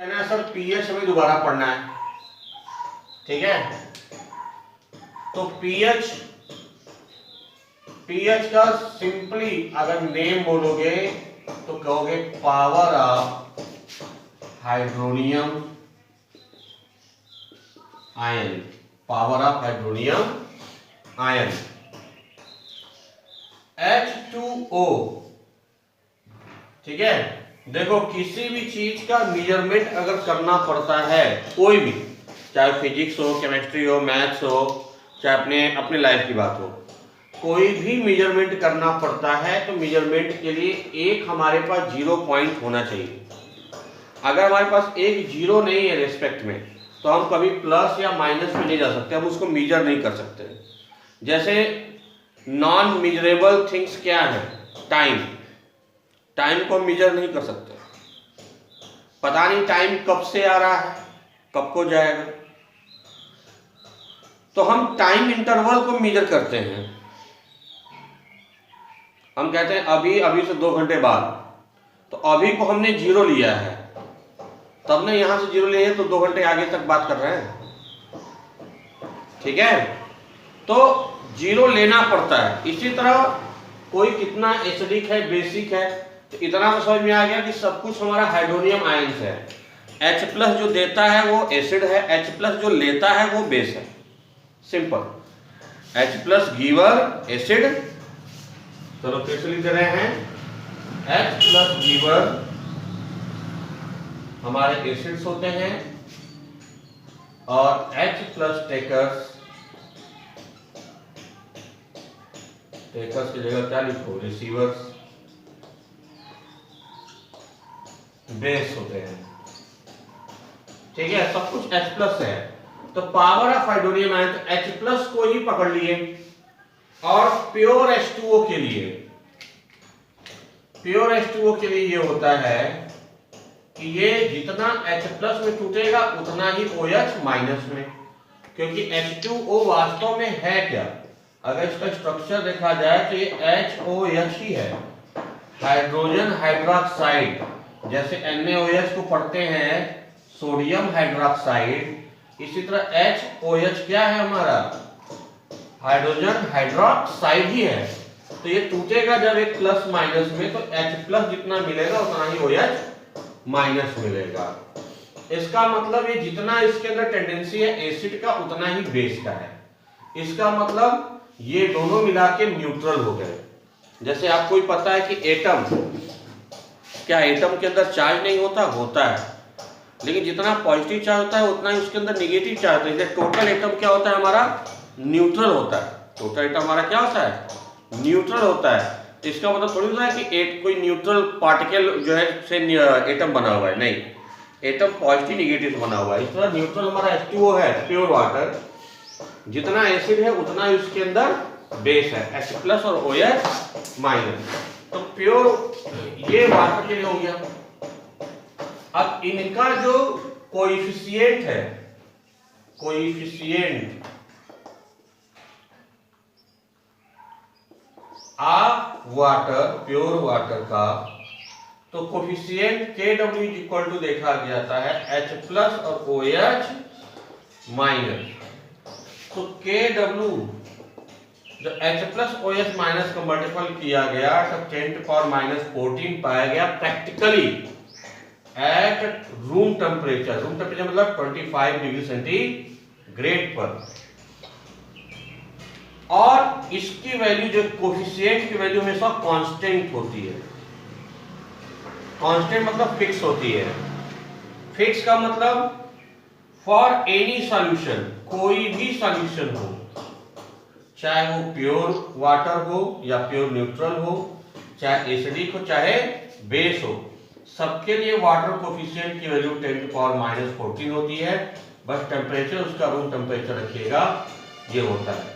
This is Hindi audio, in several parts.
ना सर पीएच हमें दोबारा पढ़ना है, ठीक है। तो पीएच का सिंपली अगर नेम बोलोगे तो कहोगे power of hydronium ion, power of hydronium ion. H2O, ठीक है। देखो किसी भी चीज का मेजरमेंट अगर करना पड़ता है, कोई भी, चाहे फिजिक्स हो, केमिस्ट्री हो, मैथ्स हो, चाहे अपने लाइफ की बात हो, कोई भी मेजरमेंट करना पड़ता है तो मेजरमेंट के लिए एक हमारे पास 0 पॉइंट होना चाहिए। अगर हमारे पास एक 0 नहीं है रेस्पेक्ट में तो हम कभी प्लस या माइनस में नहीं जा सकते, हम उसको मेजर नहीं कर सकते। जैसे नॉन मेजरेबल थिंग्स क्या है? टाइम को मेजर नहीं कर सकते, पता नहीं टाइम कब से आ रहा है कब को जाएगा। तो हम टाइम इंटरवल को मेजर करते हैं। हम कहते हैं अभी से 2 घंटे बाद, तो अभी को हमने 0 लिया है, तब ने यहां से 0 लिए है तो 2 घंटे आगे तक बात कर रहे हैं, ठीक है। तो 0 लेना पड़ता है। इसी तरह कोई कितना एसिडिक है, बेसिक है, तो इतना तो समझ में आ गया कि सब कुछ हमारा हाइड्रोनियम आयंस है। H+ जो देता है वो एसिड है, H+ जो लेता है वो बेस है। सिंपल, H+ गिवर एसिड, चलो फिर से लिख दे रहे हैं, H+ गिवर हमारे एसिड्स होते हैं और H+ टेकर्स की जगह क्या लिखो? रिसीवर्स, बेस होते हैं, ठीक है। सब कुछ H+ है। तो पावर ऑफ हाइड्रोनियम आयन तो H+ को ही पकड़ लिए। और प्योर H2O के लिए ये होता है कि ये जितना H+ में टूटेगा उतना ही OH- में, क्योंकि H2O वास्तव में है क्या? अगर इसका स्ट्रक्चर देखा जाए तो ये HOH ही है, हाइड्रोजन हाइड्रोक्साइड। जैसे NaOH को पढ़ते हैं सोडियम हाइड्रोक्साइड, इसी तरह HOH क्या है हमारा? हाइड्रोजन हाइड्रोक्साइड ही है। तो ये टूटेगा जब एक प्लस माइनस में, तो H+ जितना मिलेगा उतना ही OH- मिलेगा। इसका मतलब ये जितना इसके अंदर टेंडेंसी है एसिड का उतना ही बेस का है। इसका मतलब ये दोनों मिला के न्यूट्रल हो गए। जैसे आपको ही पता है कि एटम के अंदर चार्ज नहीं होता है, लेकिन जितना पॉजिटिव चार्ज होता है उतना ही उसके अंदर नेगेटिव चार्ज होता है। टोटल एटम क्या होता है हमारा? न्यूट्रल होता है। टोटल एटम हमारा क्या होता है? न्यूट्रल होता है। तो इसका मतलब थोड़ी ना है कि कोई न्यूट्रल पार्टिकल जो है से एटम बना हुआ है, नहीं, एटम पॉजिटिव नेगेटिव बना हुआ है। इस तरह न्यूट्रल हमारा H2O है, प्योर वाटर, जितना एसिड है उतना ही उसके अंदर बेस है, H+ और OH-। तो प्योर ये वाटर के लिए हो गया। अब इनका जो कोएफिशिएंट है, coefficient of water, pure water का, तो कोएफिशिएंट Kw देखा जाता है H+ और OH-। तो Kw जो H+ OH- को मल्टीपल किया गया तो 10⁻⁴ पाया गया प्रैक्टिकली एट रूम टेम्परेचर मतलब 25 डिग्री सेंटीग्रेड पर। और इसकी वैल्यू जो कोएफिशिएंट की वैल्यू हमेशा कांस्टेंट होती है। कांस्टेंट मतलब फिक्स होती है। फिक्स का मतलब फॉर एनी सॉल्यूशन, कोई भी सॉल्यूशन हो, चाहे वो प्योर वाटर हो या प्योर न्यूट्रल हो, चाहे एसिडिक हो चाहे बेस हो, सबके लिए वाटर कोएफिशिएंट की वैल्यू 10⁻⁴ होती है। बस टेम्परेचर उसका रूम टेम्परेचर रखिएगा, ये होता है,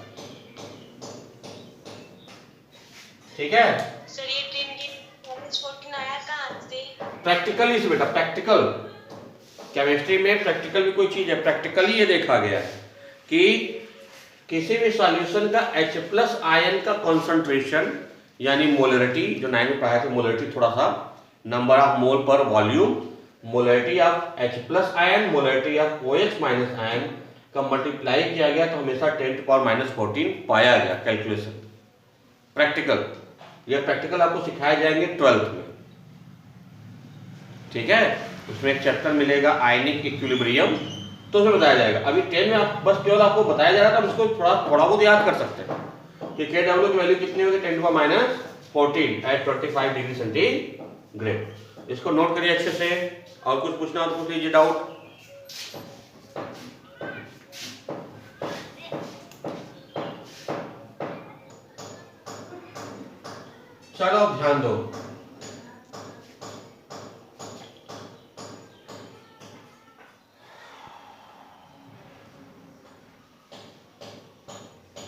ठीक है। सर ये 10⁻⁴ आया कहां से? प्रैक्टिकली से बेटा, प्रैक्टिकल केमिस्ट्री में प्रैक्टिकल भी कोई चीज है। प्रैक्टिकली ये देखा गया कि किसी भी सॉल्यूशन का H+ आयन का कंसंट्रेशन यानी मोलरिटी, जो 9 में पढ़ा था, मोलरिटी थोड़ा सा नंबर ऑफ मोल पर volume, molarity of H plus ion, molarity of OH minus ion का मल्टीप्लाई किया गया तो हमेशा 10⁻⁴ पाया गया कैलकुलेशन। प्रैक्टिकल, ये प्रैक्टिकल आपको सिखाए जाएंगे 12th में, ठीक है। उसमें एक चैप्टर मिलेगा आयनिक इक्विलिब्रियम, तो उसमें बताया जाएगा। अभी 10 में आप बस केवल आपको बताया जा रहा था, उसको थोड़ा बहुत याद कर सकते हैं कि KW की वैल्यू कितनी होगी, 10⁻⁴ एट 25 डिग्री सेंटीग्रेड। इसको नोट करिए अच्छे से, और कुछ पूछना हो तो पूछ लीजिए डाउट। चलो ध्यान दो,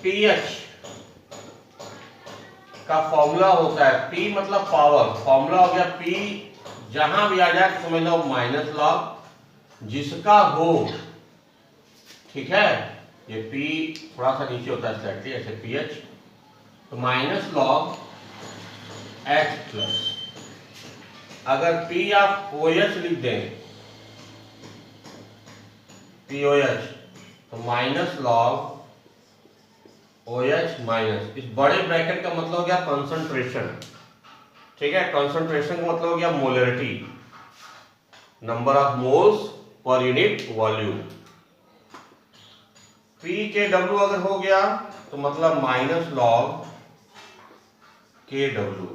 pH का फॉर्मूला होता है, P मतलब पावर, फॉर्मूला हो गया P, जहां भी आ जाए तो समझ लो माइनस लॉग जिसका हो, ठीक है। ये P थोड़ा सा नीचे होता है स्लाइडली, ऐसे pH, तो माइनस लॉग H प्लस, अगर P आप OH लिख दें, POH, तो माइनस लॉग OH माइनस, इस बड़े ब्रैकेट का मतलब हो गया कंसंट्रेशन, ठीक है। कंसंट्रेशन का मतलब हो गया molarity, number of moles per unit volume. PKW अगर हो गया तो मतलब माइनस लॉग KW।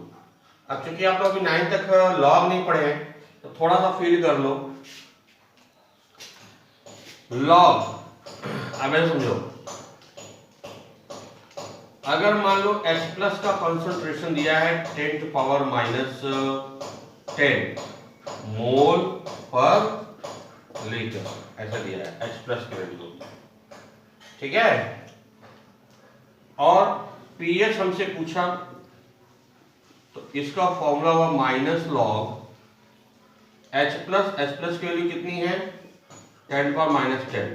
अब चूंकि आप लोग अभी 9 तक लॉग नहीं पढ़े हैं तो थोड़ा सा फील कर लो लॉग। अब ऐसे समझो, अगर मान लो H प्लस का कंसंट्रेशन दिया है 10⁻⁻10 मोल पर लीटर, ऐसा दिया है H प्लस की वैल्यू, ठीक है। और pH हमसे पूछा तो इसका फॉर्मूला हुआ माइनस लॉग H प्लस की वैल्यू कितनी है, 10⁻⁻10,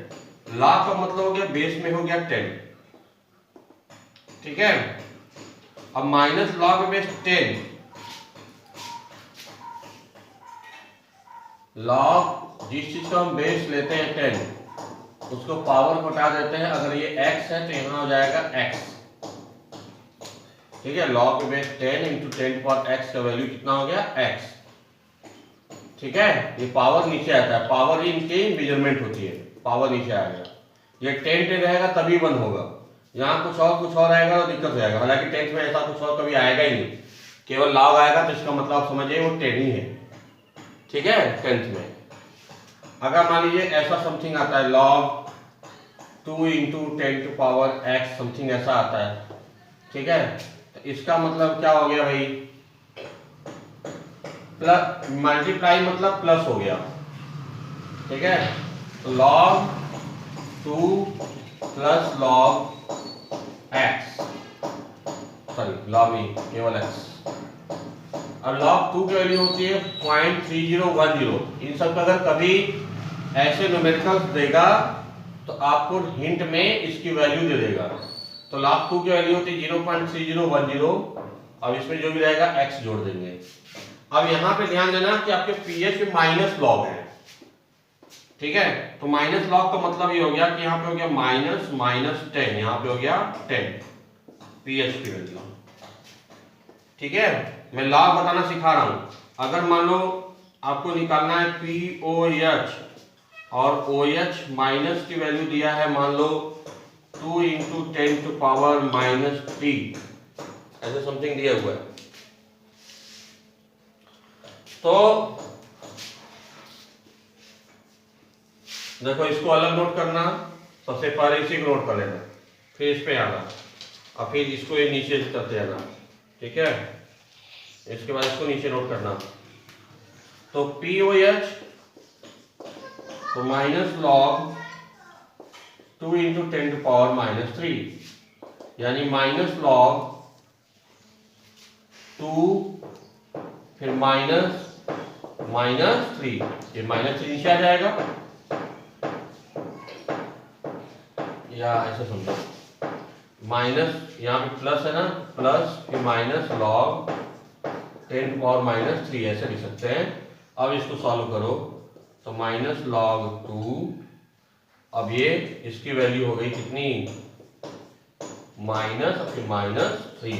लॉग का मतलब हो गया बेस में हो गया 10, ठीक है। अब माइनस लॉग बेस 10, लॉग जिस चीज का हम बेस लेते हैं 10, उसको पावर को हटा देते हैं, अगर ये x है तो यहां हो जाएगा x, ठीक है। लॉग बेस 10 इंटू 10 पर x का वैल्यू कितना हो गया x, ठीक है। ये पावर नीचे आता है, पावर ही इनकी मेजरमेंट होती है, पावर नीचे आ गया, ये 10 रहेगा तभी 1 होगा, यहाँ कुछ और आएगा तो दिक्कत हो जाएगा। हालांकि 10th में ऐसा कुछ और कभी आएगा ही नहीं, केवल लॉग आएगा तो इसका मतलब आप समझिए वो 10 ही है, ठीक है। 10th में अगर मान लीजिए ऐसा समथिंग आता है लॉग 2 इंटू 10⁻x समथिंग ऐसा आता है, ठीक है, तो इसका मतलब क्या हो गया भाई, प्लस मल्टीप्लाई मतलब प्लस हो गया, ठीक है। तो log 2 plus log x, sorry log नहीं केवल x। अब लॉग 2 की वैल्यू होती है 0.3010। इन सब का अगर कभी ऐसे न्यूमेरिकल्स देगा तो आपको हिंट में इसकी वैल्यू दे देगा। तो लॉग 2 की वैल्यू होती है 0.3010, अब इसमें जो भी रहेगा x जोड़ देंगे। अब यहाँ पे ध्यान देना कि आपके pH में माइनस लॉग है, ठीक है। तो माइनस लॉग का मतलब ये हो गया कि यहाँ पे हो गया -10, यहाँ पे हो गया 10 pH की वैल्यू, ठीक है। मैं लॉग बताना सिखा रहा हूं। अगर मान लो आपको निकालना है POH और OH माइनस की वैल्यू दिया है मान लो 2 इंटू 10⁻⁻3, ऐसे समथिंग दिया हुआ है, तो देखो इसको अलग नोट करना, सबसे पहले इसी को नोट कर लेना, फिर इस पे आना और फिर इसको ये नीचे करते आना, ठीक है। इसके बाद इसको नीचे नोट करना, तो POH तो माइनस लॉग 2 इंटू 10⁻⁻3, यानी माइनस लॉग 2 फिर -3, ये -3 नीचे आ जाएगा, या ऐसे समझो माइनस यहाँ पे प्लस है ना, प्लस फिर माइनस लॉग 10⁻⁻3 ऐसे लिख सकते हैं। अब इसको सॉल्व करो तो माइनस लॉग 2, अब ये इसकी वैल्यू हो गई कितनी, माइनस और फिर -3।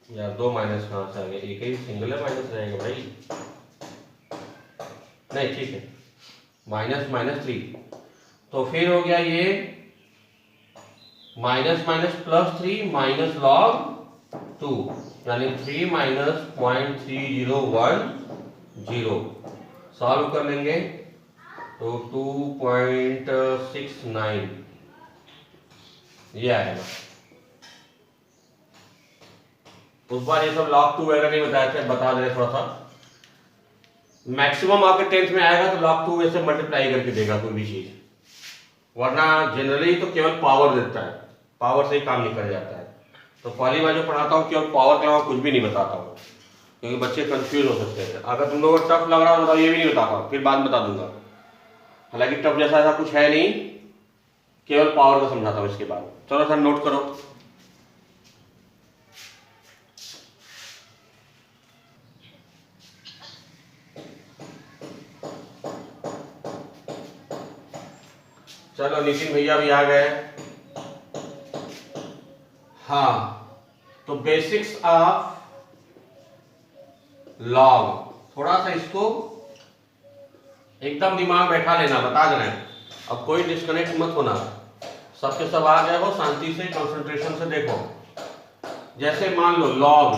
यार दो माइनस कहाँ से आ गए, एक ही सिंगल है माइनस रहेगा भाई, नहीं ठीक है, -3। तो फिर हो गया ये -+3 माइनस लॉग 2, यानी 3 माइनस 0.3010। सॉल्व कर लेंगे तो 2.69 ये आएगा। उस बार ये सब लॉग 2 वगैरह नहीं बताया थे, बता दे थोड़ा सा। मैक्सिमम आपके 10th में आएगा तो लॉग 2 वैसे मल्टीप्लाई करके देगा कोई भी चीज, वरना जनरली तो केवल पावर देता है, पावर से ही काम निकल जाता है। तो पहली बार जो पढ़ाता हूँ केवल पावर के अलावा कुछ भी नहीं बताता हूँ, क्योंकि बच्चे कंफ्यूज हो सकते हैं। अगर तुम लोगों को टफ लग रहा हो तो ये भी नहीं बताता हूँ, फिर बाद में बता दूंगा। हालांकि टफ जैसा ऐसा कुछ है नहीं, केवल पावर का समझाता हूँ इसके बाद। चलो सर नोट करो। चलो नितिन भैया भी आ गए। हाँ, तो बेसिक्स ऑफ लॉग, थोड़ा सा इसको एकदम दिमाग बैठा लेना, बता देना है। अब कोई डिस्कनेक्ट मत होना, सबके सब आ गए हो, शांति से कंसंट्रेशन से देखो। जैसे मान लो लॉग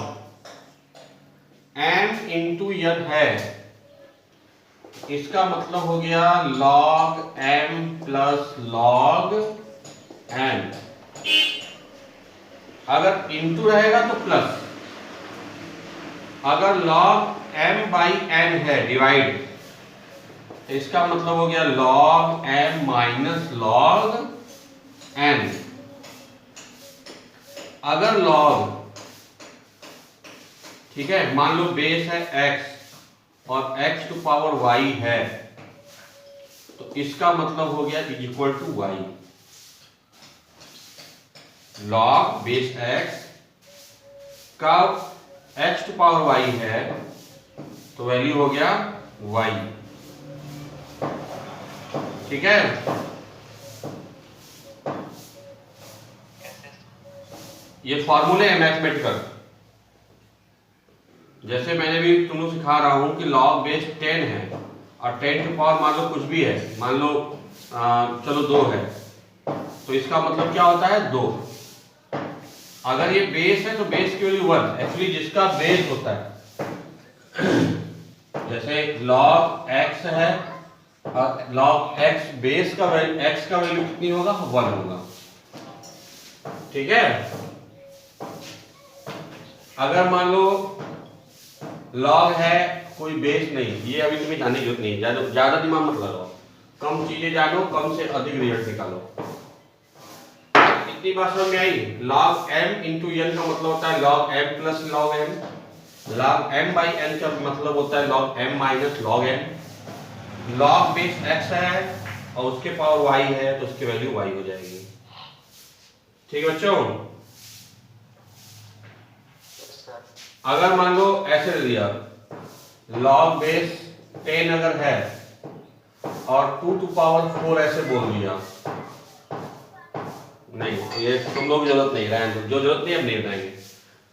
m इंटू n है, इसका मतलब हो गया log m plus log n। अगर इंटू रहेगा तो प्लस, अगर log m बाई n है डिवाइड, तो इसका मतलब हो गया log m minus log n। अगर log, ठीक है, मान लो बेस है x और x टू पावर y है, तो इसका मतलब हो गया equal to y। log base x का x टू पावर y है, तो वैल्यू हो गया y। ठीक है, ये फॉर्मूले है मैथमेटिकल। जैसे मैंने भी तुम लोग सिखा रहा हूं कि log बेस 10 है और 10 टू पावर मान लो कुछ भी है, मान लो चलो 2 है, तो इसका मतलब क्या होता है 2। अगर ये बेस है तो बेस की वैल्यू 1, एक्चुअली जिसका बेस होता है। जैसे log x है और log x बेस का वैल्यू, x का वैल्यू कितनी होगा, 1 होगा। ठीक है, अगर मान लो log है कोई बेस नहीं, ये अभी तुम्हें जानने की जरूरत नहीं, ज्यादा दिमाग मत लगाओ, कम चीजें जानो, कम से अधिक रिजल्ट निकालो। इतनी बात समझ में आई। log m इंटू n का मतलब होता है log m plus log m, log m by n का मतलब होता है log m minus log n। log base x है और उसके पावर y है, तो उसकी वैल्यू y हो जाएगी। ठीक है बच्चों, अगर मान लो ऐसे दे दिया log बेस 10 अगर है और 2 टू पावर 4 ऐसे बोल दिया, नहीं ये तुम लोग जरूरत नहीं, रहने दो, जो जरूरत नहीं अब नहीं बनाएंगे,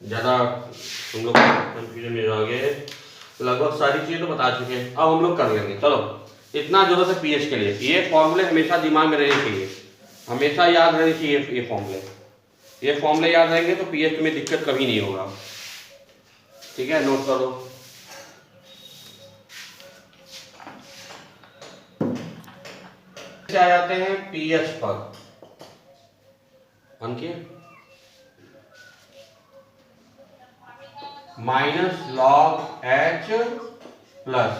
ज्यादा तुम लोग कंफ्यूजन में जाओगे। लगभग सारी चीजें तो बता चुके हैं, अब हम लोग कर लेंगे। चलो इतना जरूरत है पीएच के लिए, ये फॉर्मूले हमेशा दिमाग में रहने चाहिए, हमेशा याद रहने चाहिए ये फॉर्मूले। ये फॉर्मूले याद रहेंगे तो पीएच में दिक्कत कभी नहीं होगा। ठीक है, नोट कर लो। आ जाते हैं पीएच पर, अंकित माइनस लॉग एच प्लस,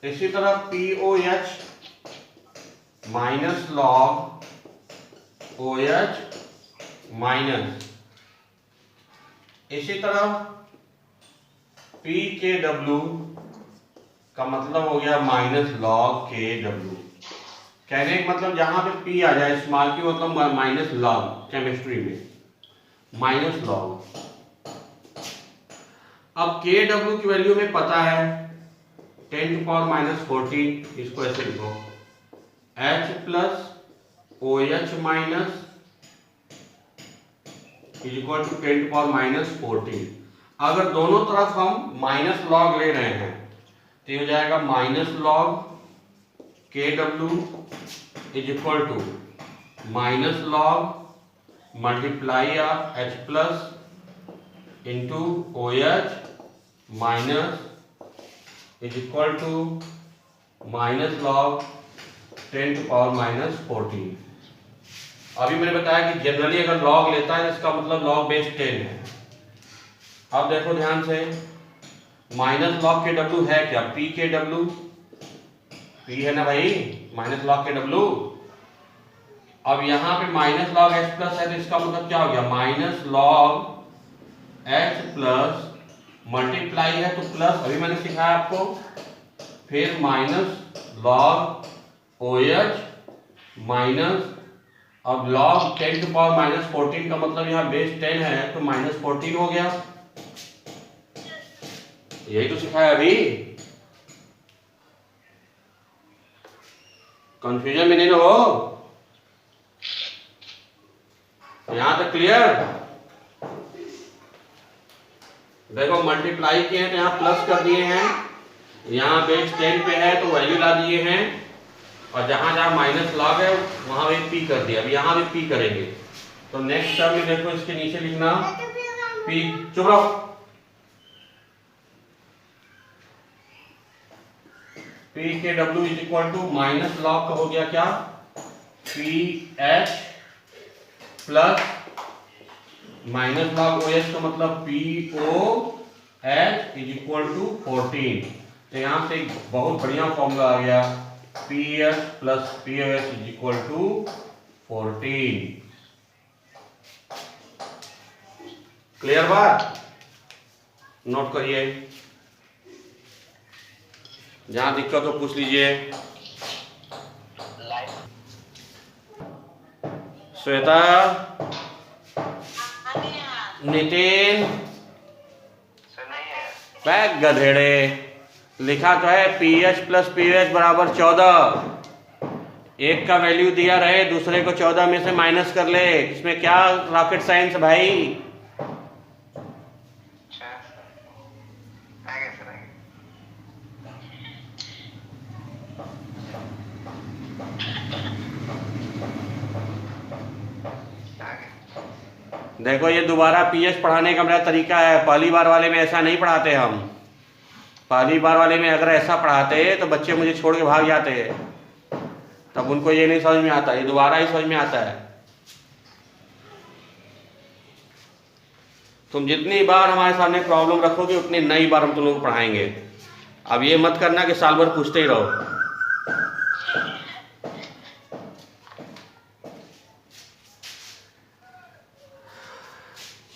इसी तरह pOH minus log OH minus, इसी तरह पी के डब्ल्यू का मतलब हो गया माइनस लॉग के डब्ल्यू। कहने का मतलब जहां पे पी आ जाए स्मॉल की मतलब माइनस लॉग केमिस्ट्री में, माइनस लॉग। अब के डब्ल्यू की वैल्यू में पता है 10⁻14, इसको ऐसे लिखो H plus OH minus is equal to 10⁻14। अगर दोनों तरफ हम माइनस लॉग ले रहे हैं तो ये हो जाएगा minus log K W is equal to minus log multiply of H plus into OH minus is equal to minus log 10⁻14। अभी मैंने बताया कि जनरली अगर लॉग लेता है इसका मतलब लॉग बेस 10 है। अब देखो ध्यान से, माइनस लॉग के डब्ल्यू है क्या? पी के डब्ल्यू, पी है ना भाई, माइनस लॉग के डब्ल्यू। अब यहाँ पे माइनस लॉग एच प्लस है तो इसका मतलब क्या हो गया? Minus log H plus multiply है तो प्लस, अभी मैंने सिखाया आपको, फिर minus log O H minus, अब लॉग 10⁻14 का मतलब यहाँ बेस 10 है तो -14 हो गया। यही तो सिखाया अभी, कंफ्यूजन में नहीं ना हो। यहां तक क्लियर? देखो मल्टीप्लाई किए हैं तो यहाँ प्लस कर दिए हैं, यहाँ बेस 10 पे है तो वैल्यू ला दिए हैं, और जहां जहां माइनस लॉग है वहां भी पी कर दिया। अब यहाँ भी पी करेंगे तो नेक्स्ट टर्म में देखो इसके नीचे लिखना पी, चुप रहो, P K W is equal to minus log का हो गया क्या? P H plus minus log O H का मतलब P O H is equal to 14। तो यहां से एक बहुत बढ़िया फॉर्मूला आ गया, P H plus P O H is equal to 14। Clear बात? नोट करिए, जहां दिक्कत हो पूछ लीजिए। श्वेता, नितिन, बैग गधेड़े, लिखा तो है P H plus P H बराबर 14। एक का वैल्यू दिया रहे, दूसरे को 14 में से माइनस कर ले, इसमें क्या रॉकेट साइंस भाई? देखो ये दोबारा पीएच पढ़ाने का मेरा तरीका है, पहली बार वाले में ऐसा नहीं पढ़ाते हम। पहली बार वाले में अगर ऐसा पढ़ाते तो बच्चे मुझे छोड़ के भाग जाते, तब उनको ये नहीं समझ में आता, ये दोबारा ही समझ में आता है। तुम जितनी बार हमारे सामने प्रॉब्लम रखोगे उतनी नई बार हम तुम लोग को पढ़ाएंगे। अब ये मत करना कि साल भर पूछते ही रहो।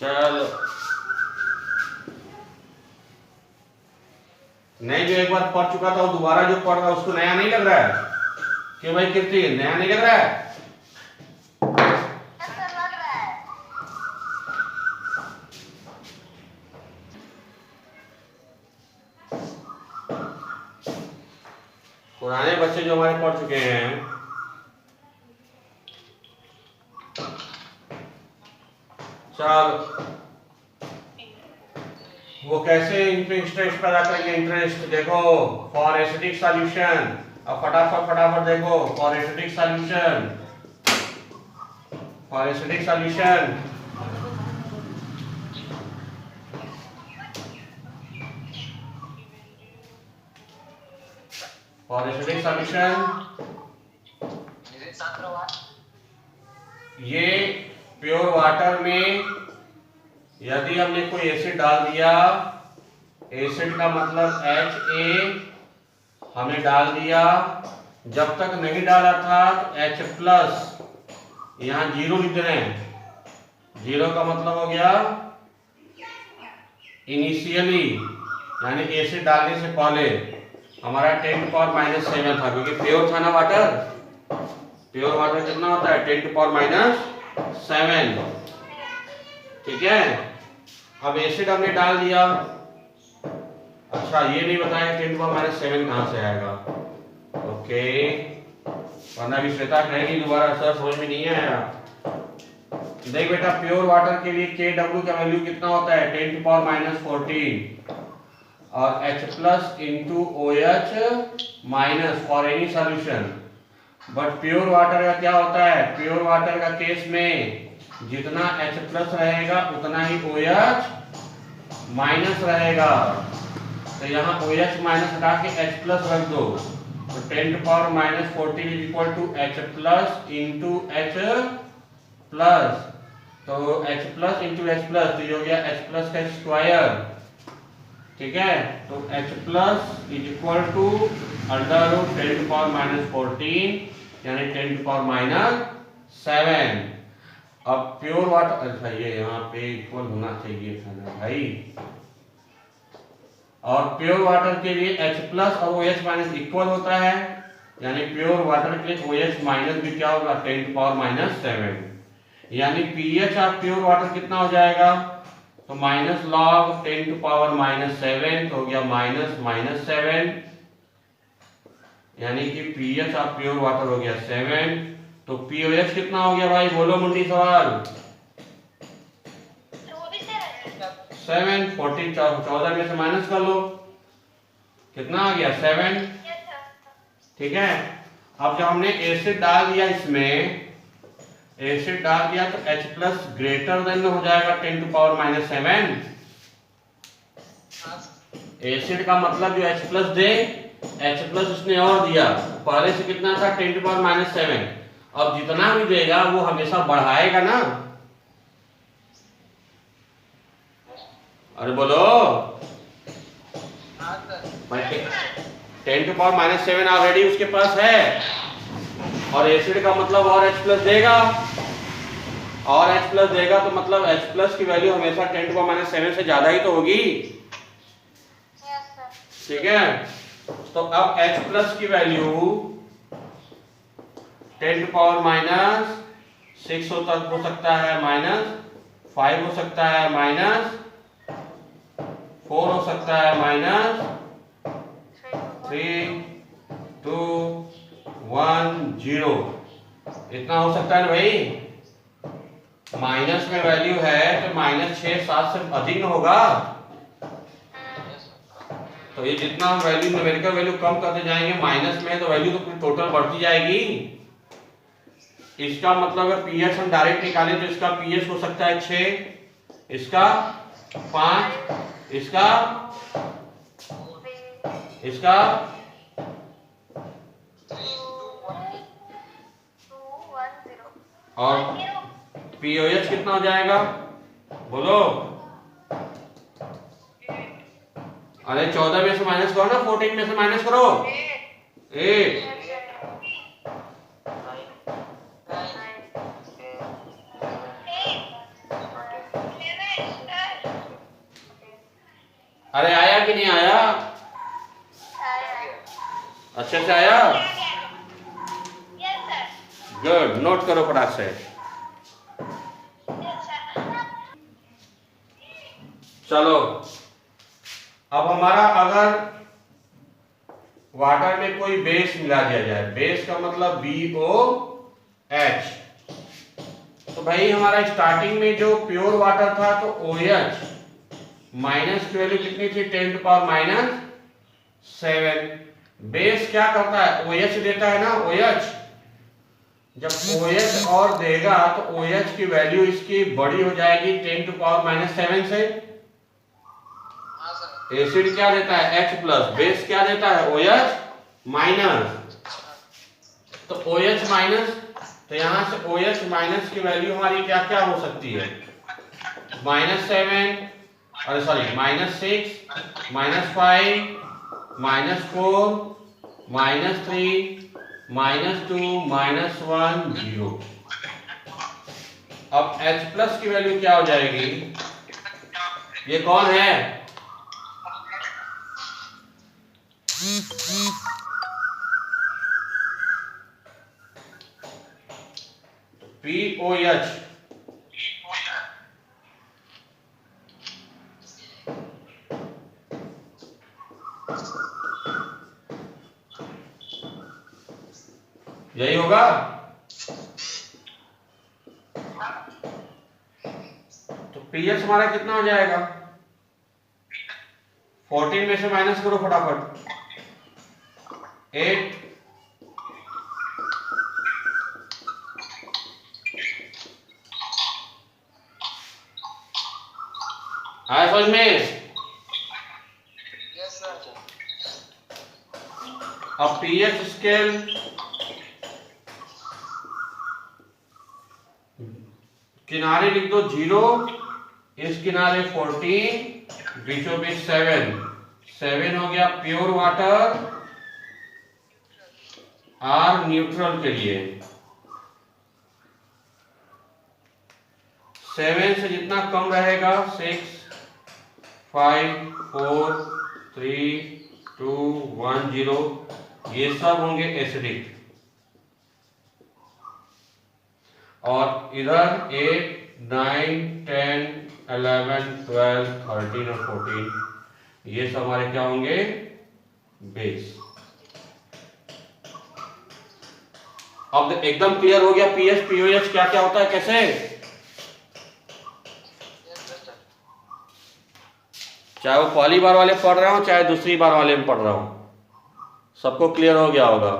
चलो, नहीं जो एक बार पढ़ चुका था वो दोबारा जो पढ़ रहा है उसको नया नहीं लग रहा है? क्यों भाई कीर्ति, नया नहीं लग रहा है? पुराने बच्चे जो हमारे पढ़ चुके हैं, चल वो कैसे इंटरेस्ट पैदा करेंगे? इंटरेस्ट देखो, फॉर एसिडिक सॉल्यूशन, अब फटाफट देखो, for acidic solution, for acidic solution, for acidic solution, ये प्योर वाटर में यदि हमने कोई एसिड डाल दिया, एसिड का मतलब Ha हमने डाल दिया, जब तक नहीं डाला था तो H प्लस, यहाँ 0 लिख रहे हैं, 0 का मतलब हो गया इनिशियली, यानी एसिड डालने से पहले हमारा 10⁻⁷ था, क्योंकि प्योर था ना वाटर। प्योर वाटर कितना होता है? 10⁻⁷। ठीक है। अब एसिड हमने डाल दिया। अच्छा ये नहीं बताया 10⁻⁷ कहाँ से आएगा। ओके, वरना अभी श्वेता कहेगी दोबारा सर समझ में नहीं आया। देख बेटा, प्योर वाटर के लिए KW का वैल्यू कितना होता है 10⁻⁴ और H plus into OH minus for any solution. But pure water का क्या होता है, प्योर वाटर का केस में जितना H प्लस रहेगा उतना ही OH माइनस रहेगा। तो यहाँ OH माइनस हटा के H प्लस रख दो, तो 10⁻⁴ is equal to H plus into H plus, तो H plus into H plus, तो ये हो गया H प्लस का स्क्वायर। ठीक है, तो H plus is equal to √10⁻⁴ यानी 10⁻⁷। अब प्योर वाटर, अच्छा ये यहाँ पे इक्वल होना चाहिए था ना भाई। और प्योर वाटर के लिए H प्लस और OH माइनस इक्वल होता है, यानी प्योर वाटर के लिए OH माइनस भी क्या होगा 10⁻⁷। यानी pH ऑफ प्योर वाटर कितना हो जाएगा, तो माइनस लॉग 10⁻⁷, तो हो गया -7, यानी कि pH ऑफ प्योर वाटर हो गया 7। तो POH कितना हो गया भाई, बोलो मुंडी सवाल। 7, 14 में से माइनस कर लो, कितना आ गया 7। ठीक है, अब जब हमने एसिड डाल दिया, इसमें एसिड डाल दिया तो H प्लस ग्रेटर देन हो जाएगा 10⁻⁷। एसिड का मतलब जो H प्लस दे, H प्लस उसने और दिया, पहले से कितना था 10⁻⁷। अब जितना भी देगा वो हमेशा बढ़ाएगा ना। अरे बोलो, 10⁻⁷ ऑलरेडी उसके पास है, और एसिड का मतलब और H प्लस देगा, और H प्लस देगा तो मतलब H प्लस की वैल्यू हमेशा 10⁻⁷ से ज्यादा ही तो होगी। ठीक है, तो अब H प्लस की वैल्यू 10⁻⁶ हो सकता है, -5 हो सकता है, -4 हो सकता है, -3, 2, 1, 0, इतना हो सकता है ना भाई। माइनस में वैल्यू है तो -6, 7 से अधिक न होगा। तो ये जितना हम वैल्यू न्यूमेरिकल वैल्यू कम करते जाएंगे, माइनस में तो वैल्यू तो पूरी टोटल बढ़ती जाएगी। इसका मतलब है पीएच हम डायरेक्ट निकालें तो इसका पीएच हो सकता है 6, इसका 5, इसका और पीओएच कितना हो जाएगा बोलो। अरे 14 में से माइनस करो ना, 14 में से माइनस करो 8। अरे आया कि नहीं आया, अच्छे से आया, गुड, नोट करो फटाक से। चलो, अब हमारा अगर वाटर में कोई बेस मिला दिया जाए, बेस का मतलब BOH, तो भाई हमारा स्टार्टिंग में जो प्योर वाटर था तो OH माइनस की वैल्यू कितनी थी 10⁻⁷। बेस क्या करता है, OH देता है ना, OH जब OH और देगा तो OH की वैल्यू इसकी बड़ी हो जाएगी 10⁻⁷ से। एसिड क्या देता है H प्लस, बेस क्या देता है OH माइनस, तो OH माइनस, तो यहां से OH माइनस की वैल्यू हमारी क्या क्या हो सकती है, -7, अरे सॉरी -6, -5, -4, -3, -2, -1, 0। अब H प्लस की वैल्यू क्या हो जाएगी, ये कौन है, POH यही होगा। तो पीएच हमारा कितना हो जाएगा? 14 में से माइनस करो फटाफट। 8 आया समझ में? Yes sir. अब पीएच स्केल किनारे लिख दो 0, इस किनारे 14, बीचों बीच 7। 7 हो गया प्योर वाटर और न्यूट्रल के लिए। 7 से जितना कम रहेगा 6, 5, 4, 3, 2, 1, 0, ये सब होंगे एसिडिक। और इधर 8, 9, 10, 11, 12, 13 और 14 ये सब हमारे क्या होंगे? बेस। अब एकदम क्लियर हो गया पीएच पीओएच क्या क्या होता है कैसे? चाहे वो पहली बार वाले पढ़ रहे हो चाहे दूसरी बार वाले में पढ़ रहा हूं, सबको क्लियर हो गया होगा।